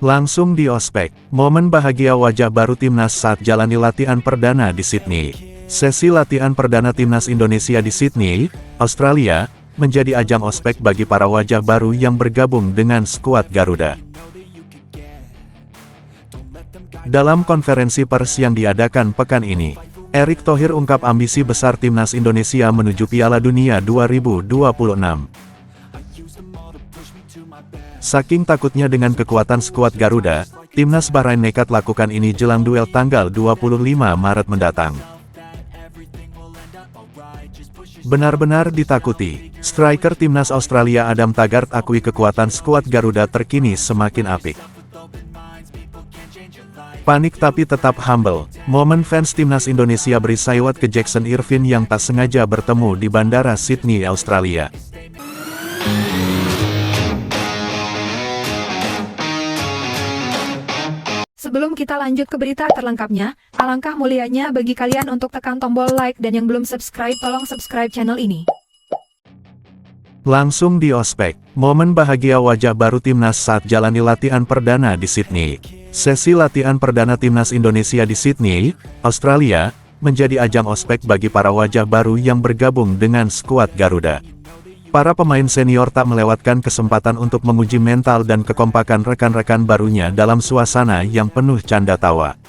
Langsung di ospek, momen bahagia wajah baru timnas saat jalani latihan perdana di Sydney. Sesi latihan perdana timnas Indonesia di Sydney, Australia, menjadi ajang ospek bagi para wajah baru yang bergabung dengan skuad Garuda. Dalam konferensi pers yang diadakan pekan ini, Erick Thohir ungkap ambisi besar timnas Indonesia menuju Piala Dunia 2026. Saking takutnya dengan kekuatan skuad Garuda, timnas Bahrain nekat lakukan ini jelang duel tanggal 25 Maret mendatang. Benar-benar ditakuti, striker timnas Australia Adam Taggart akui kekuatan skuad Garuda terkini semakin apik. Panik tapi tetap humble, momen fans timnas Indonesia beri saiwat ke Jackson Irvine yang tak sengaja bertemu di Bandara Sydney, Australia. Sebelum kita lanjut ke berita terlengkapnya, alangkah mulianya bagi kalian untuk tekan tombol like dan yang belum subscribe tolong subscribe channel ini. Langsung di ospek, momen bahagia wajah baru timnas saat jalani latihan perdana di Sydney. Sesi latihan perdana timnas Indonesia di Sydney, Australia, menjadi ajang ospek bagi para wajah baru yang bergabung dengan skuad Garuda. Para pemain senior tak melewatkan kesempatan untuk menguji mental dan kekompakan rekan-rekan barunya dalam suasana yang penuh canda tawa.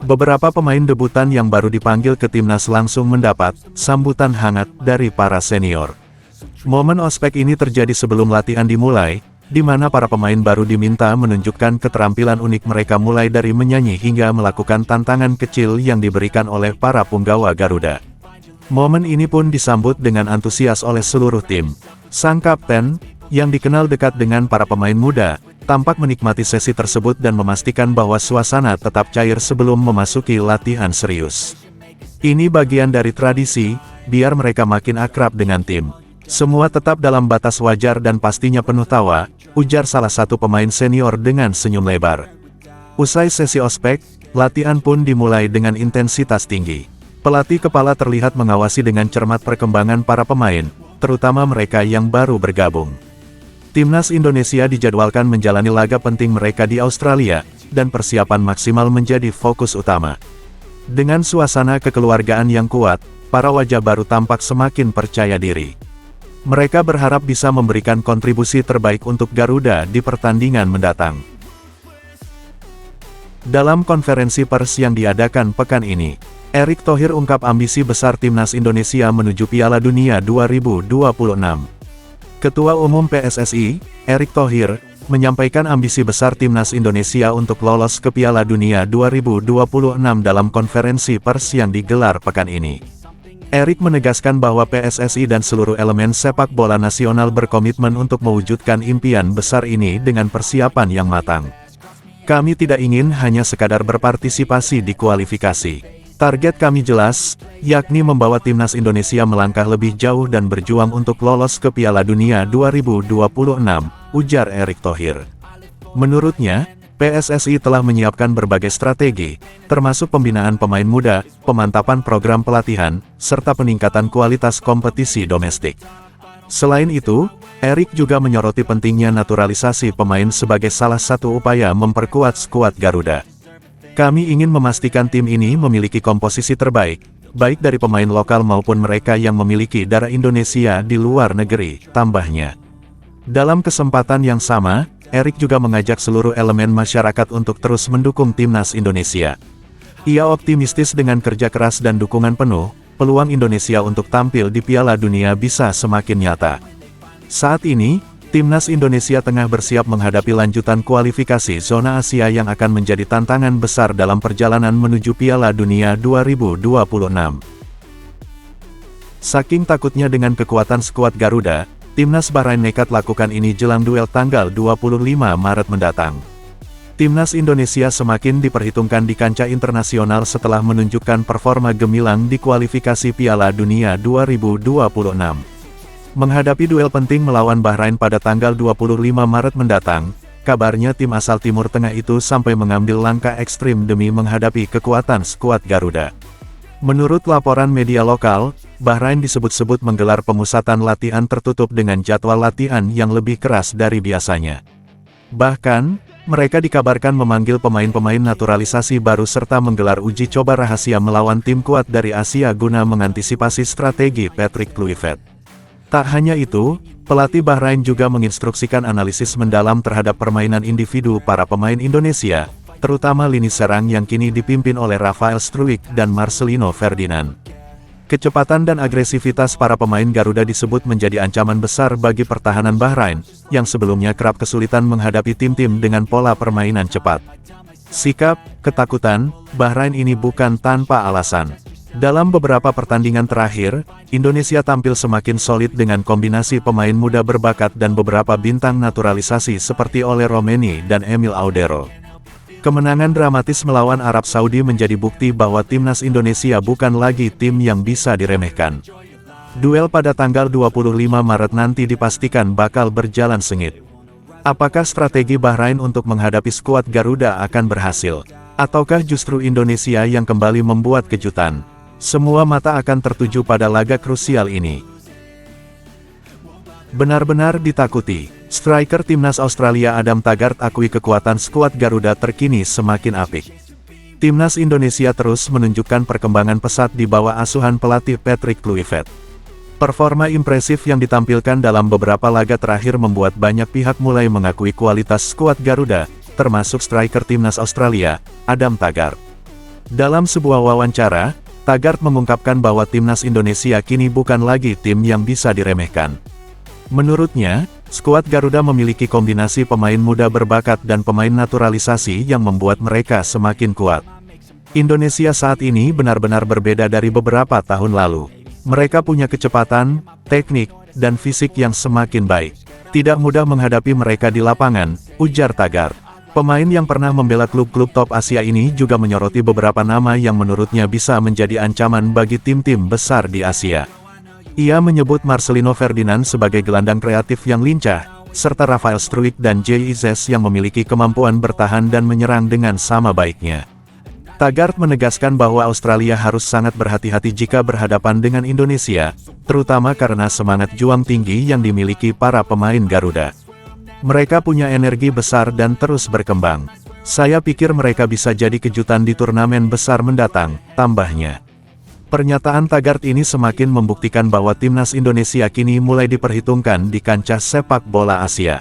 Beberapa pemain debutan yang baru dipanggil ke timnas langsung mendapat sambutan hangat dari para senior. Momen ospek ini terjadi sebelum latihan dimulai, di mana para pemain baru diminta menunjukkan keterampilan unik mereka mulai dari menyanyi hingga melakukan tantangan kecil yang diberikan oleh para punggawa Garuda. Momen ini pun disambut dengan antusias oleh seluruh tim. Sang kapten, yang dikenal dekat dengan para pemain muda, tampak menikmati sesi tersebut dan memastikan bahwa suasana tetap cair sebelum memasuki latihan serius. Ini bagian dari tradisi, biar mereka makin akrab dengan tim. Semua tetap dalam batas wajar dan pastinya penuh tawa, ujar salah satu pemain senior dengan senyum lebar. Usai sesi ospek, latihan pun dimulai dengan intensitas tinggi. Pelatih kepala terlihat mengawasi dengan cermat perkembangan para pemain, terutama mereka yang baru bergabung. Timnas Indonesia dijadwalkan menjalani laga penting mereka di Australia, dan persiapan maksimal menjadi fokus utama. Dengan suasana kekeluargaan yang kuat, para wajah baru tampak semakin percaya diri. Mereka berharap bisa memberikan kontribusi terbaik untuk Garuda di pertandingan mendatang. Dalam konferensi pers yang diadakan pekan ini, Erick Thohir ungkap ambisi besar timnas Indonesia menuju Piala Dunia 2026. Ketua Umum PSSI, Erick Thohir, menyampaikan ambisi besar timnas Indonesia untuk lolos ke Piala Dunia 2026 dalam konferensi pers yang digelar pekan ini. Erick menegaskan bahwa PSSI dan seluruh elemen sepak bola nasional berkomitmen untuk mewujudkan impian besar ini dengan persiapan yang matang. Kami tidak ingin hanya sekadar berpartisipasi di kualifikasi. Target kami jelas, yakni membawa timnas Indonesia melangkah lebih jauh dan berjuang untuk lolos ke Piala Dunia 2026, ujar Erick Thohir. Menurutnya, PSSI telah menyiapkan berbagai strategi, termasuk pembinaan pemain muda, pemantapan program pelatihan, serta peningkatan kualitas kompetisi domestik. Selain itu, Erick juga menyoroti pentingnya naturalisasi pemain sebagai salah satu upaya memperkuat skuad Garuda. Kami ingin memastikan tim ini memiliki komposisi terbaik, baik dari pemain lokal maupun mereka yang memiliki darah Indonesia di luar negeri, tambahnya. Dalam kesempatan yang sama, Erick juga mengajak seluruh elemen masyarakat untuk terus mendukung timnas Indonesia. Ia optimistis dengan kerja keras dan dukungan penuh, peluang Indonesia untuk tampil di Piala Dunia bisa semakin nyata. Saat ini, timnas Indonesia tengah bersiap menghadapi lanjutan kualifikasi zona Asia yang akan menjadi tantangan besar dalam perjalanan menuju Piala Dunia 2026. Saking takutnya dengan kekuatan skuad Garuda, timnas Bahrain nekat lakukan ini jelang duel tanggal 25 Maret mendatang. Timnas Indonesia semakin diperhitungkan di kancah internasional setelah menunjukkan performa gemilang di kualifikasi Piala Dunia 2026. Menghadapi duel penting melawan Bahrain pada tanggal 25 Maret mendatang, kabarnya tim asal Timur Tengah itu sampai mengambil langkah ekstrim demi menghadapi kekuatan skuad Garuda. Menurut laporan media lokal, Bahrain disebut-sebut menggelar pemusatan latihan tertutup dengan jadwal latihan yang lebih keras dari biasanya. Bahkan, Mereka dikabarkan memanggil pemain-pemain naturalisasi baru serta menggelar uji coba rahasia melawan tim kuat dari Asia guna mengantisipasi strategi Patrick Kluivert. Tak hanya itu, pelatih Bahrain juga menginstruksikan analisis mendalam terhadap permainan individu para pemain Indonesia, terutama lini serang yang kini dipimpin oleh Rafael Struijk dan Marcelino Ferdinand. Kecepatan dan agresivitas para pemain Garuda disebut menjadi ancaman besar bagi pertahanan Bahrain, yang sebelumnya kerap kesulitan menghadapi tim-tim dengan pola permainan cepat. Sikap, ketakutan, Bahrain ini bukan tanpa alasan. Dalam beberapa pertandingan terakhir, Indonesia tampil semakin solid dengan kombinasi pemain muda berbakat dan beberapa bintang naturalisasi seperti Ole Romeni dan Emil Audero. Kemenangan dramatis melawan Arab Saudi menjadi bukti bahwa timnas Indonesia bukan lagi tim yang bisa diremehkan. Duel pada tanggal 25 Maret nanti dipastikan bakal berjalan sengit. Apakah strategi Bahrain untuk menghadapi skuad Garuda akan berhasil? Ataukah justru Indonesia yang kembali membuat kejutan? Semua mata akan tertuju pada laga krusial ini. Benar-benar ditakuti, striker timnas Australia Adam Taggart akui kekuatan skuad Garuda terkini semakin apik. Timnas Indonesia terus menunjukkan perkembangan pesat di bawah asuhan pelatih Patrick Kluivert. Performa impresif yang ditampilkan dalam beberapa laga terakhir membuat banyak pihak mulai mengakui kualitas skuad Garuda, termasuk striker timnas Australia, Adam Taggart. Dalam sebuah wawancara, Taggart mengungkapkan bahwa timnas Indonesia kini bukan lagi tim yang bisa diremehkan. Menurutnya, skuad Garuda memiliki kombinasi pemain muda berbakat dan pemain naturalisasi yang membuat mereka semakin kuat. Indonesia saat ini benar-benar berbeda dari beberapa tahun lalu. Mereka punya kecepatan, teknik, dan fisik yang semakin baik. Tidak mudah menghadapi mereka di lapangan, ujar Taggart. Pemain yang pernah membela klub-klub top Asia ini juga menyoroti beberapa nama yang menurutnya bisa menjadi ancaman bagi tim-tim besar di Asia. Ia menyebut Marcelino Ferdinand sebagai gelandang kreatif yang lincah, serta Rafael Struijk dan JIZ yang memiliki kemampuan bertahan dan menyerang dengan sama baiknya. Taggart menegaskan bahwa Australia harus sangat berhati-hati jika berhadapan dengan Indonesia, terutama karena semangat juang tinggi yang dimiliki para pemain Garuda. Mereka punya energi besar dan terus berkembang. Saya pikir mereka bisa jadi kejutan di turnamen besar mendatang, tambahnya. Pernyataan Taggart ini semakin membuktikan bahwa timnas Indonesia kini mulai diperhitungkan di kancah sepak bola Asia.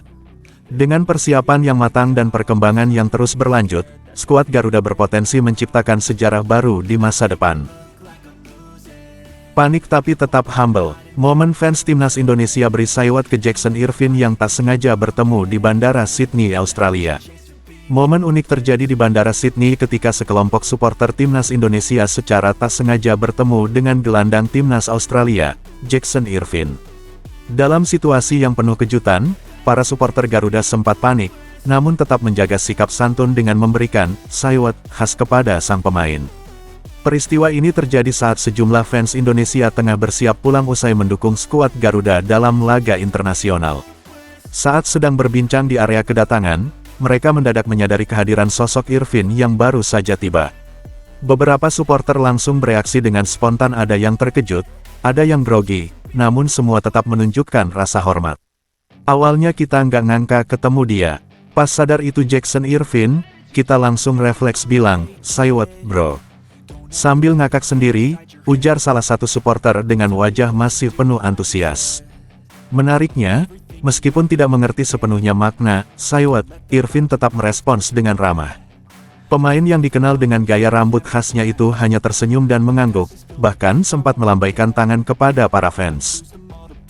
Dengan persiapan yang matang dan perkembangan yang terus berlanjut, skuad Garuda berpotensi menciptakan sejarah baru di masa depan. Panik tapi tetap humble, momen fans timnas Indonesia beri saiwat ke Jackson Irvine yang tak sengaja bertemu di Bandara Sydney, Australia. Momen unik terjadi di Bandara Sydney ketika sekelompok supporter timnas Indonesia secara tak sengaja bertemu dengan gelandang timnas Australia, Jackson Irvine. Dalam situasi yang penuh kejutan, para supporter Garuda sempat panik, namun tetap menjaga sikap santun dengan memberikan saiwat khas kepada sang pemain. Peristiwa ini terjadi saat sejumlah fans Indonesia tengah bersiap pulang usai mendukung skuad Garuda dalam laga internasional. Saat sedang berbincang di area kedatangan, mereka mendadak menyadari kehadiran sosok Irvine yang baru saja tiba. Beberapa supporter langsung bereaksi dengan spontan, ada yang terkejut, ada yang grogi, namun semua tetap menunjukkan rasa hormat. Awalnya kita nggak ngangka ketemu dia. Pas sadar itu Jackson Irvine, kita langsung refleks bilang, saiwat bro. Sambil ngakak sendiri, ujar salah satu supporter dengan wajah masih penuh antusias. Menariknya, meskipun tidak mengerti sepenuhnya makna saiwat, Irvine tetap merespons dengan ramah. Pemain yang dikenal dengan gaya rambut khasnya itu hanya tersenyum dan mengangguk, bahkan sempat melambaikan tangan kepada para fans.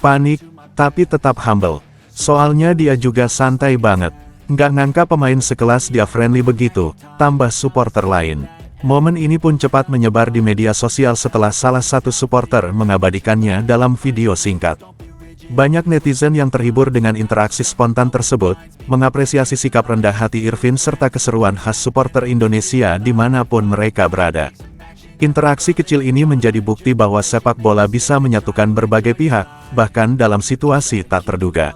Panik, tapi tetap humble. Soalnya dia juga santai banget. Nggak ngangka pemain sekelas dia friendly begitu, tambah supporter lain. Momen ini pun cepat menyebar di media sosial setelah salah satu supporter mengabadikannya dalam video singkat. Banyak netizen yang terhibur dengan interaksi spontan tersebut, mengapresiasi sikap rendah hati Irvine serta keseruan khas supporter Indonesia dimanapun mereka berada. Interaksi kecil ini menjadi bukti bahwa sepak bola bisa menyatukan berbagai pihak, bahkan dalam situasi tak terduga.